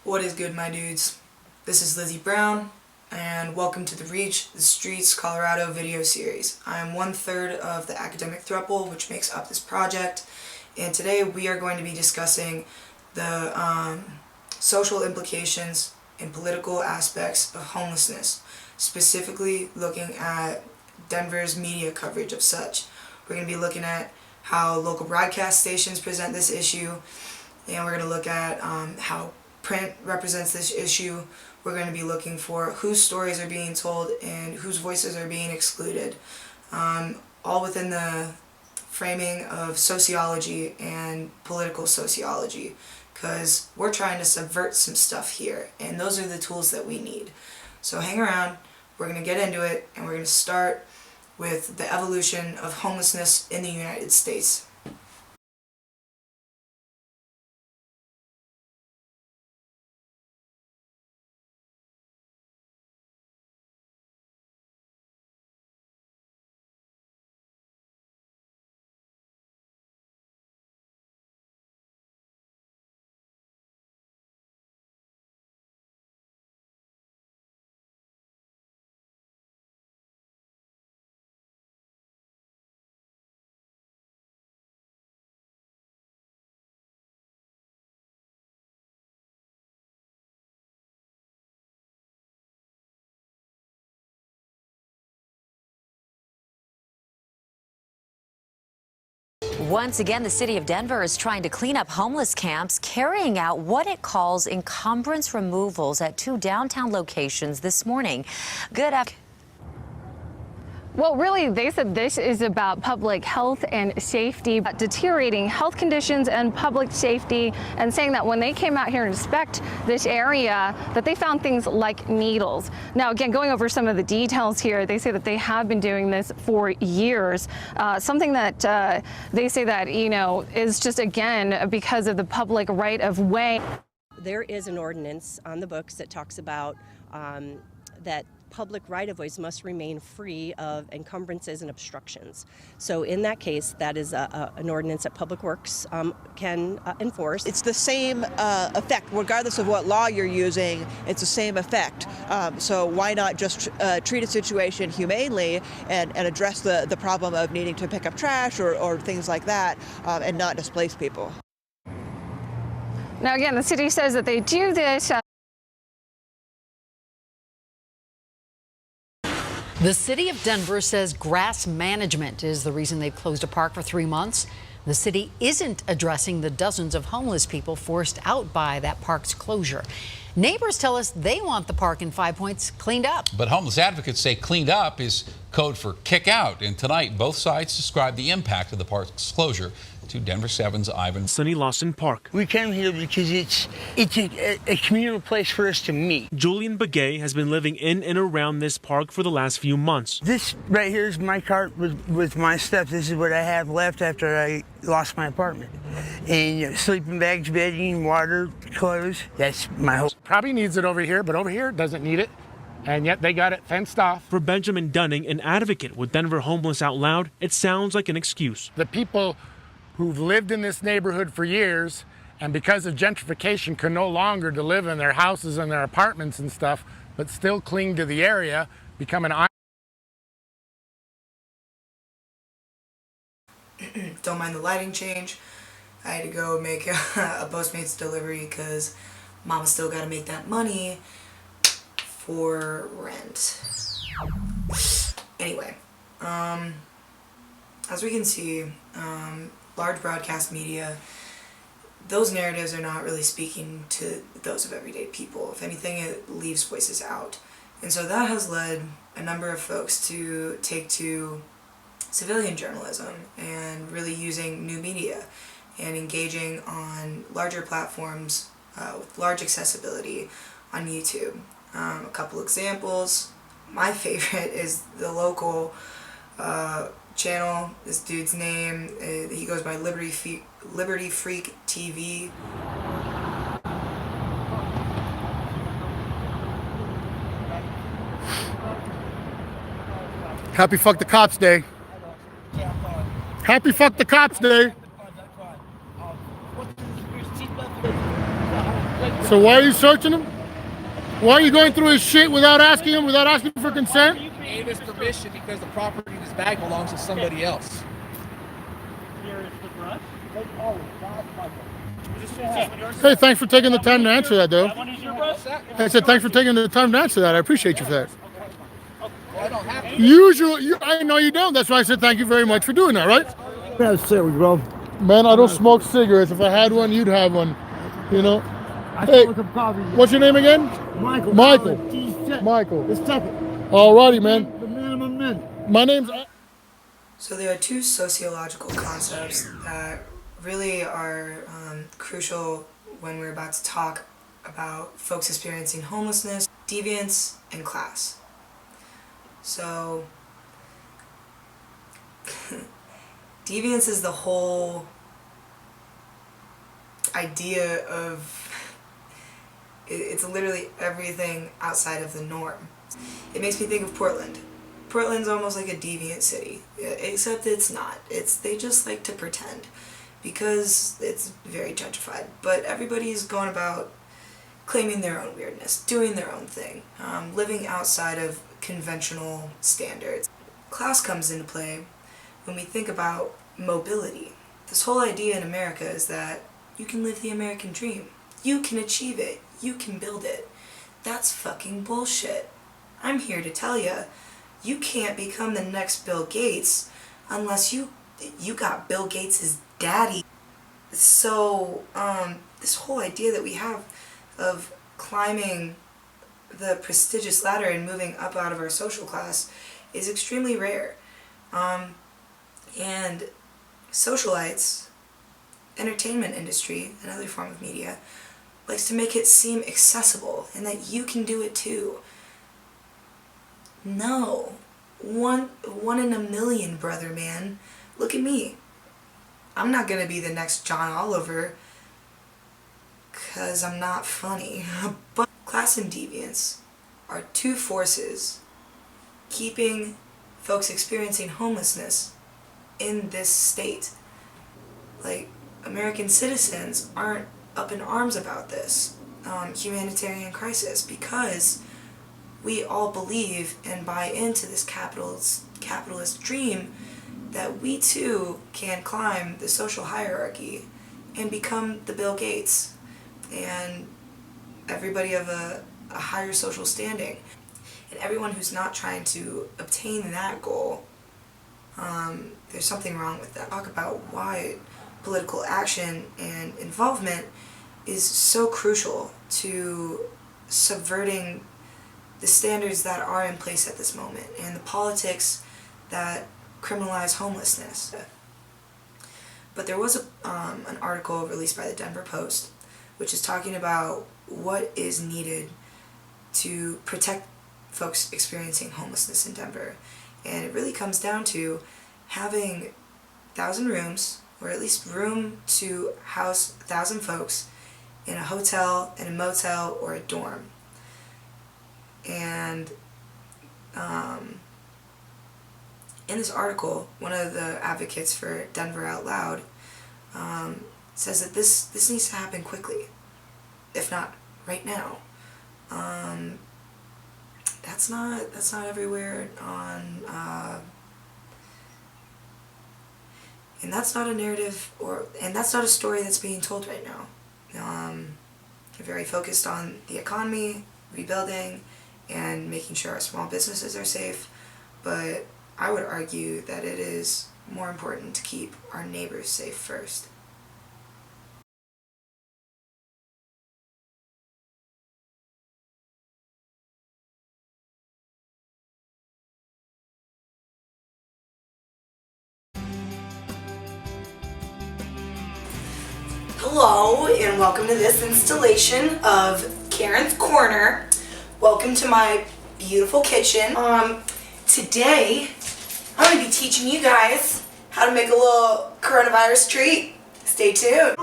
What is good, my dudes? This is Lizzie Brown, and welcome to the Reach the Streets Colorado video series. I am 1/3 of the academic throuple which makes up this project, and today we are going to be discussing the social implications and political aspects of homelessness, specifically looking at Denver's media coverage of such. We're going to be looking at how local broadcast stations present this issue, and we're going to look at how print represents this issue. We're going to be looking for whose stories are being told and whose voices are being excluded, all within the framing of sociology and political sociology, because we're trying to subvert some stuff here, and those are the tools that we need. So hang around, we're going to get into it, and we're going to start with the evolution of homelessness in the United States. Once again, the city of Denver is trying to clean up homeless camps, carrying out what it calls encumbrance removals at 2 downtown locations this morning. Good afternoon. Well, really, they said this is about public health and safety, deteriorating health conditions and public safety, and saying that when they came out here and inspect this area, that they found things like needles. Now, again, going over some of the details here, they say that they have been doing this for years. Something that they say that, is just, again, because of the public right of way. There is an ordinance on the books that talks about that public right-of-ways must remain free of encumbrances and obstructions. So in that case, that is an ordinance that Public Works can enforce. It's the same effect, regardless of what law you're using, it's the same effect. So why not just treat a situation humanely and address the problem of needing to pick up trash or things like that, and not displace people. Now, again, the city says that they do this. The city of Denver says grass management is the reason they've closed a park for 3 months. The city isn't addressing the dozens of homeless people forced out by that park's closure. Neighbors tell us they want the park in 5 Points cleaned up. But homeless advocates say cleaned up is code for kick out. And tonight, both sides describe the impact of the park's closure to Denver 7's Ivan. Sunny Lawson Park. We came here because it's a communal place for us to meet. Julian Begay has been living in and around this park for the last few months. This right here is my cart with my stuff. This is what I have left after I lost my apartment. And sleeping bags, bedding, water, clothes. That's my whole. Probably needs it over here, but over here doesn't need it. And yet they got it fenced off. For Benjamin Dunning, an advocate with Denver Homeless Out Loud, it sounds like an excuse. The people who've lived in this neighborhood for years, and because of gentrification can no longer to live in their houses and their apartments and stuff, but still cling to the area, become an Don't mind the lighting change. I had to go make a Postmates delivery because mama still got to make that money for rent. Anyway, as we can see, large broadcast media, those narratives are not really speaking to those of everyday people. If anything, it leaves voices out. And so that has led a number of folks to take to civilian journalism and really using new media and engaging on larger platforms with large accessibility on YouTube. A couple examples. My favorite is the local channel. This dude's name, he goes by Liberty Freak TV. Happy Fuck the Cops Day. Happy Fuck the Cops Day. So why are you searching him? Why are you going through his shit without asking him, without asking for consent? He gave his permission because the property in his bag belongs to somebody else. Hey, thanks for taking the time to answer that, though. I said thanks for taking the time to answer that. I appreciate you for that. I don't have to. Usually, I know you don't. That's why I said thank you very much for doing that, right? That's silly, bro. Man, I don't smoke cigarettes. If I had one, you'd have one. You know? I Hey, smoke some coffee. what's your name again? Michael. Michael. T-set. Michael. The second. Alrighty, man. The minimum men. My name's... So there are two sociological concepts that really are crucial when we're about to talk about folks experiencing homelessness: deviance and class. So deviance is the whole idea of, it's literally everything outside of the norm. It makes me think of Portland. Portland's almost like a deviant city, except it's not. They just like to pretend because it's very gentrified. But everybody's going about claiming their own weirdness, doing their own thing, living outside of conventional standards. Class comes into play when we think about mobility. This whole idea in America is that you can live the American dream. You can achieve it. You can build it. That's fucking bullshit. I'm here to tell you, you can't become the next Bill Gates unless you got Bill Gates' daddy. So, this whole idea that we have of climbing the prestigious ladder and moving up out of our social class is extremely rare. And socialites, entertainment industry, another form of media, likes to make it seem accessible and that you can do it too. No. One in a million, brother man. Look at me. I'm not gonna be the next John Oliver because I'm not funny. But class and deviance are two forces keeping folks experiencing homelessness in this state. Like, American citizens aren't up in arms about this humanitarian crisis because we all believe and buy into this capitalist dream that we too can climb the social hierarchy and become the Bill Gates and everybody of a higher social standing. And everyone who's not trying to obtain that goal, there's something wrong with that. Talk about why political action and involvement is so crucial to subverting the standards that are in place at this moment and the politics that criminalize homelessness. But there was an article released by the Denver Post which is talking about what is needed to protect folks experiencing homelessness in Denver. And it really comes down to having 1,000 rooms, or at least room to house 1,000 folks in a hotel, in a motel, or a dorm. And in this article, one of the advocates for Denver Out Loud says that this needs to happen quickly, if not right now. That's not everywhere on, and that's not a narrative and that's not a story that's being told right now. They're very focused on the economy, rebuilding, and making sure our small businesses are safe, but I would argue that it is more important to keep our neighbors safe first. Hello and welcome to this installation of Karen's Corner. Welcome to my beautiful kitchen. Today I'm going to be teaching you guys how to make a little coronavirus treat. Stay tuned.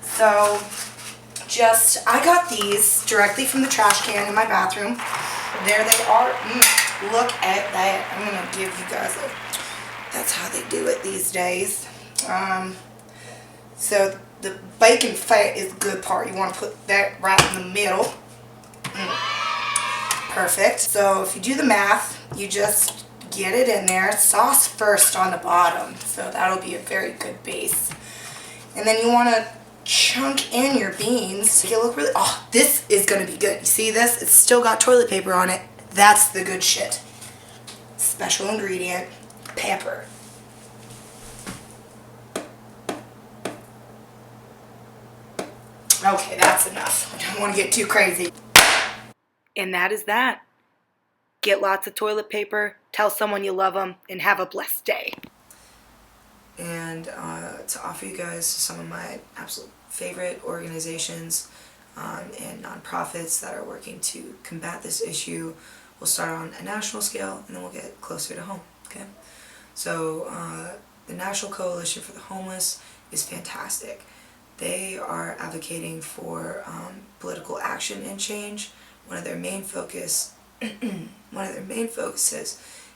So I got these directly from the trash can in my bathroom. There they are. Look at that. I'm going to give you guys that's how they do it these days. So the bacon fat is the good part. You want to put that right in the middle. Perfect. So if you do the math, you just get it in there. Sauce first on the bottom. So that'll be a very good base. And then you want to chunk in your beans. Make it look really, oh, this is going to be good. You see this? It's still got toilet paper on it. That's the good shit. Special ingredient, pepper. Okay, that's enough. I don't want to get too crazy. And that is that. Get lots of toilet paper, tell someone you love them, and have a blessed day. And to offer you guys some of my absolute favorite organizations and nonprofits that are working to combat this issue. We'll start on a national scale and then we'll get closer to home, okay? So the National Coalition for the Homeless is fantastic. They are advocating for political action and change. One of their main focuses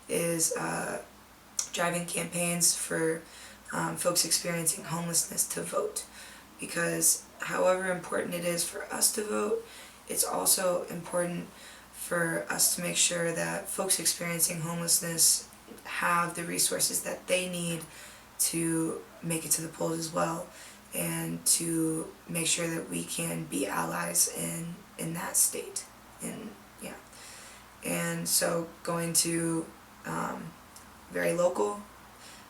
is driving campaigns for folks experiencing homelessness to vote, because however important it is for us to vote, it's also important for us to make sure that folks experiencing homelessness have the resources that they need to make it to the polls as well, and to make sure that we can be allies in that state. And so going to very local,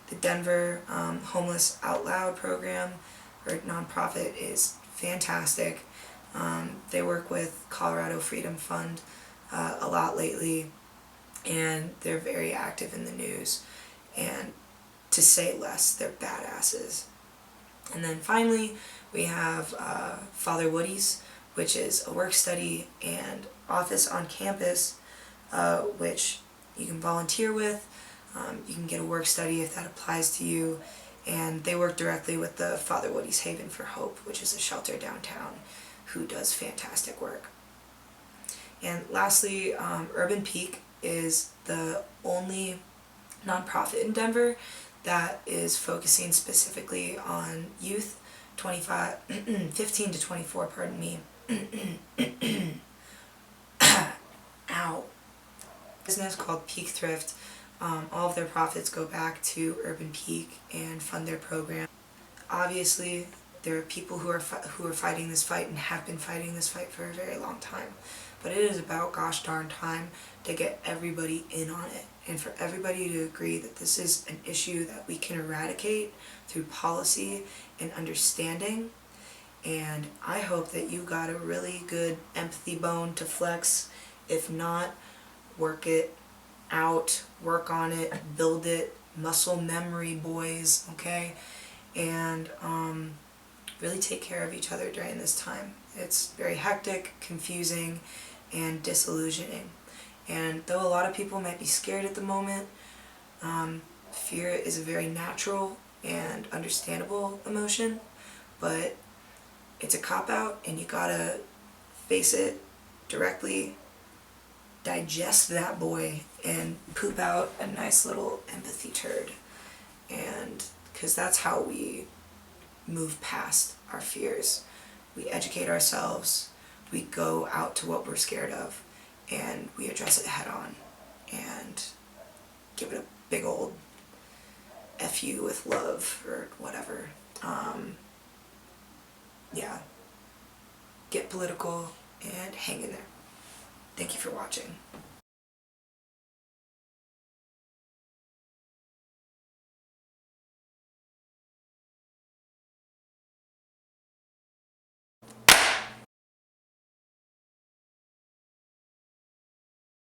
the Denver Homeless Out Loud program or nonprofit is fantastic. They work with Colorado Freedom Fund a lot lately, and they're very active in the news. And to say less, they're badasses. And then finally, we have Father Woody's, which is a work-study and office on campus, which you can volunteer with. You can get a work-study if that applies to you. And they work directly with the Father Woody's Haven for Hope, which is a shelter downtown, who does fantastic work. And lastly, Urban Peak is the only nonprofit in Denver that is focusing specifically on youth 15 to 24, pardon me. Ow. Business called Peak Thrift. All of their profits go back to Urban Peak and fund their program. Obviously, there are people who are fighting this fight and have been fighting this fight for a very long time. But it is about gosh darn time to get everybody in on it, and for everybody to agree that this is an issue that we can eradicate through policy and understanding. And I hope that you got a really good empathy bone to flex. If not, work it out, work on it, build it, muscle memory, boys, okay? And really take care of each other during this time. It's very hectic, confusing, and disillusioning. And though a lot of people might be scared at the moment, fear is a very natural and understandable emotion, but it's a cop-out, and you gotta face it directly, digest that boy, and poop out a nice little empathy turd. And because that's how we move past our fears. We educate ourselves, we go out to what we're scared of, and we address it head on and give it a big old F you with love or whatever. Yeah. Get political and hang in there. Thank you for watching.